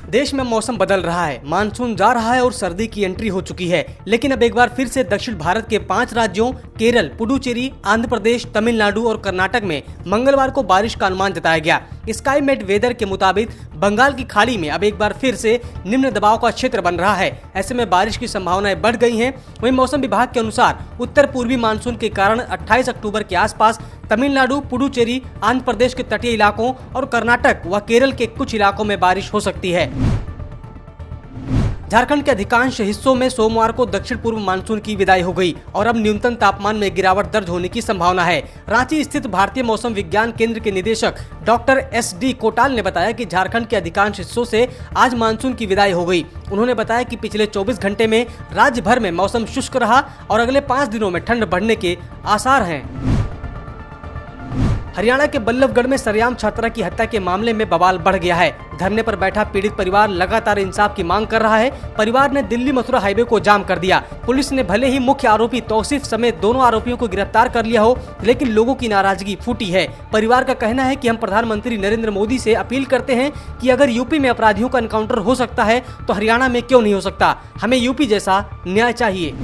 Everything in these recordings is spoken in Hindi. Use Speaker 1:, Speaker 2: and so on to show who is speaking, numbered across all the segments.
Speaker 1: देश में मौसम बदल रहा है, मानसून जा रहा है और सर्दी की एंट्री हो चुकी है। लेकिन अब एक बार फिर से दक्षिण भारत के 5 राज्यों केरल, पुडुचेरी, आंध्र प्रदेश, तमिलनाडु और कर्नाटक में मंगलवार को बारिश का अनुमान जताया गया। स्काईमेट वेदर के मुताबिक बंगाल की खाड़ी में अब एक बार फिर से निम्न दबाव का क्षेत्र बन रहा है। ऐसे में बारिश की संभावनाएं बढ़ गई हैं। वहीं मौसम विभाग के अनुसार उत्तर पूर्वी मानसून के कारण 28 अक्टूबर के आसपास तमिलनाडु, पुडुचेरी, आंध्र प्रदेश के तटीय इलाकों और कर्नाटक व केरल के कुछ इलाकों में बारिश हो सकती है। झारखंड के अधिकांश हिस्सों में सोमवार को दक्षिण पूर्व मानसून की विदाई हो गई और अब न्यूनतम तापमान में गिरावट दर्ज होने की संभावना है। रांची स्थित भारतीय मौसम विज्ञान केंद्र के निदेशक डॉक्टर SD कोटाल ने बताया कि झारखंड के अधिकांश हिस्सों से आज मानसून की विदाई हो गई। उन्होंने बताया कि पिछले 24 घंटे में राज्य भर में मौसम शुष्क रहा और अगले 5 दिनों में ठंड बढ़ने के आसार हैं। हरियाणा के बल्लभगढ़ में सरेआम छात्रा की हत्या के मामले में बवाल बढ़ गया है। धरने पर बैठा पीड़ित परिवार लगातार इंसाफ की मांग कर रहा है। परिवार ने दिल्ली मथुरा हाईवे को जाम कर दिया। पुलिस ने भले ही मुख्य आरोपी तौसीफ समेत दोनों आरोपियों को गिरफ्तार कर लिया हो, लेकिन लोगों की नाराजगी फूटी है। परिवार का कहना है कि हम प्रधानमंत्री नरेंद्र मोदी से अपील करते हैं कि अगर यूपी में अपराधियों का एनकाउंटर हो सकता है तो हरियाणा में क्यों नहीं हो सकता। हमें यूपी जैसा न्याय चाहिए।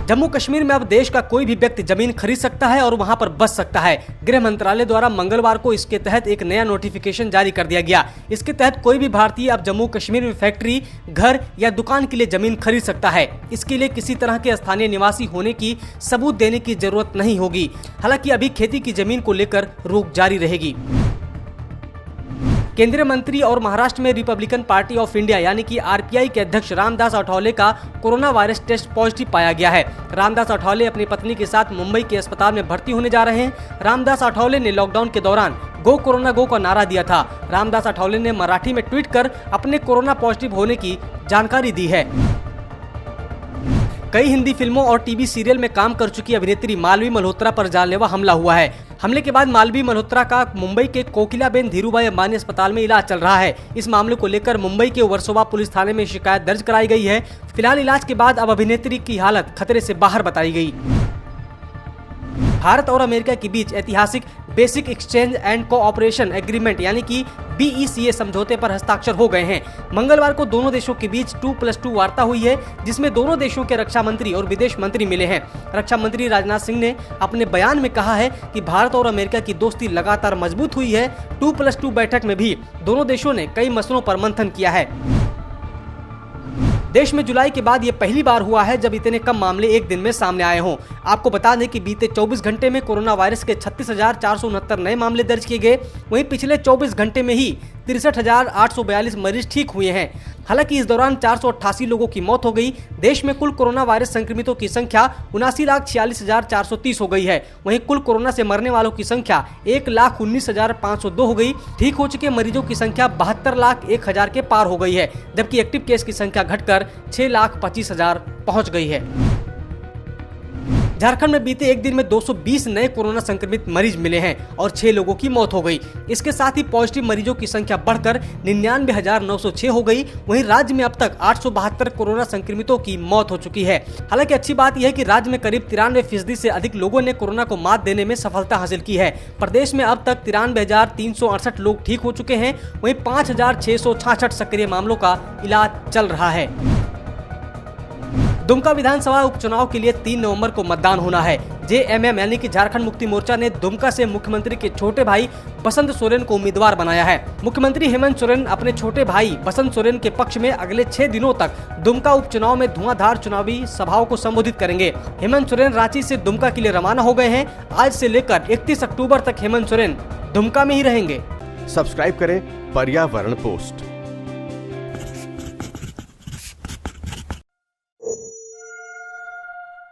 Speaker 1: जम्मू कश्मीर में अब देश का कोई भी व्यक्ति जमीन खरीद सकता है और वहां पर बस सकता है। गृह मंत्रालय द्वारा मंगलवार को इसके तहत एक नया नोटिफिकेशन जारी कर दिया गया। इसके तहत कोई भी भारतीय अब जम्मू कश्मीर में फैक्ट्री, घर या दुकान के लिए जमीन खरीद सकता है। इसके लिए किसी तरह के स्थानीय निवासी होने की सबूत देने की जरूरत नहीं होगी। हालांकि अभी खेती की जमीन को लेकर रोक जारी रहेगी। केंद्रीय मंत्री और महाराष्ट्र में रिपब्लिकन पार्टी ऑफ इंडिया यानी कि RPI के अध्यक्ष रामदास अठावले का कोरोना वायरस टेस्ट पॉजिटिव पाया गया है। रामदास अठावले अपनी पत्नी के साथ मुंबई के अस्पताल में भर्ती होने जा रहे हैं। रामदास अठावले ने लॉकडाउन के दौरान गो कोरोना गो का नारा दिया था। रामदास अठावले ने मराठी में ट्वीट कर अपने कोरोना पॉजिटिव होने की जानकारी दी है। कई हिंदी फिल्मों और टीवी सीरियल में काम कर चुकी अभिनेत्री मालवी मल्होत्रा पर जानलेवा हमला हुआ है। हमले के बाद मालवी मल्होत्रा का मुंबई के कोकिलाबेन धीरूभाई अंबानी अस्पताल में इलाज चल रहा है। इस मामले को लेकर मुंबई के वर्सोवा पुलिस थाने में शिकायत दर्ज कराई गई है। फिलहाल इलाज के बाद अब अभिनेत्री की हालत खतरे से बाहर बताई गई। भारत और अमेरिका के बीच ऐतिहासिक basic exchange and cooperation agreement यानी कि BECA समझौते पर हस्ताक्षर हो गए हैं। मंगलवार को दोनों देशों के बीच 2+2 वार्ता हुई है, जिसमें दोनों देशों के रक्षा मंत्री और विदेश मंत्री मिले हैं। रक्षा मंत्री राजनाथ सिंह ने अपने बयान में कहा है कि भारत और अमेरिका की दोस्ती लगातार मजबूत हुई है। 2+2 बैठक में भी दोनों देशों ने कई मसलों पर मंथन किया है। देश में जुलाई के बाद ये पहली बार हुआ है जब इतने कम मामले एक दिन में सामने आए हों। आपको बता दें कि बीते 24 घंटे में कोरोना वायरस के 36,469 नए मामले दर्ज किए गए। वहीं पिछले 24 घंटे में ही 63,842 मरीज ठीक हुए हैं। हालांकि इस दौरान 488 लोगों की मौत हो गई। देश में कुल कोरोना वायरस संक्रमितों की संख्या 79,46,430 हो गई है। वहीं कुल कोरोना से मरने वालों की संख्या 1,19,502 हो गई। ठीक हो चुके मरीजों की संख्या 72,01,000 के पार हो गई है, जबकि एक्टिव केस की संख्या घटकर 6,25,000 पहुंच गई है। झारखंड में बीते एक दिन में 220 नए कोरोना संक्रमित मरीज मिले हैं और 6 लोगों की मौत हो गई। इसके साथ ही पॉजिटिव मरीजों की संख्या बढ़कर 99,906 हो गई। वहीं राज्य में अब तक 872 कोरोना संक्रमितों की मौत हो चुकी है। हालांकि अच्छी बात यह है कि राज्य में करीब 93% से अधिक लोगों ने कोरोना को मात देने में सफलता हासिल की है। प्रदेश में अब तक 93,368 लोग ठीक हो चुके हैं। वहीं 5,666 सक्रिय मामलों का इलाज चल रहा है। दुमका विधानसभा उपचुनाव के लिए 3 नवंबर को मतदान होना है। JMM यानी कि झारखंड मुक्ति मोर्चा ने दुमका से मुख्यमंत्री के छोटे भाई बसंत सोरेन को उम्मीदवार बनाया है। मुख्यमंत्री हेमंत सोरेन अपने छोटे भाई बसंत सोरेन के पक्ष में अगले 6 दिनों तक दुमका उपचुनाव में धुआंधार चुनावी सभाओं को संबोधित करेंगे। हेमंत सोरेन रांची से दुमका के लिए रवाना हो गए हैं। आज से लेकर 31 अक्टूबर तक हेमंत सोरेन दुमका में ही रहेंगे।
Speaker 2: सब्सक्राइब करें पर्यावरण पोस्ट।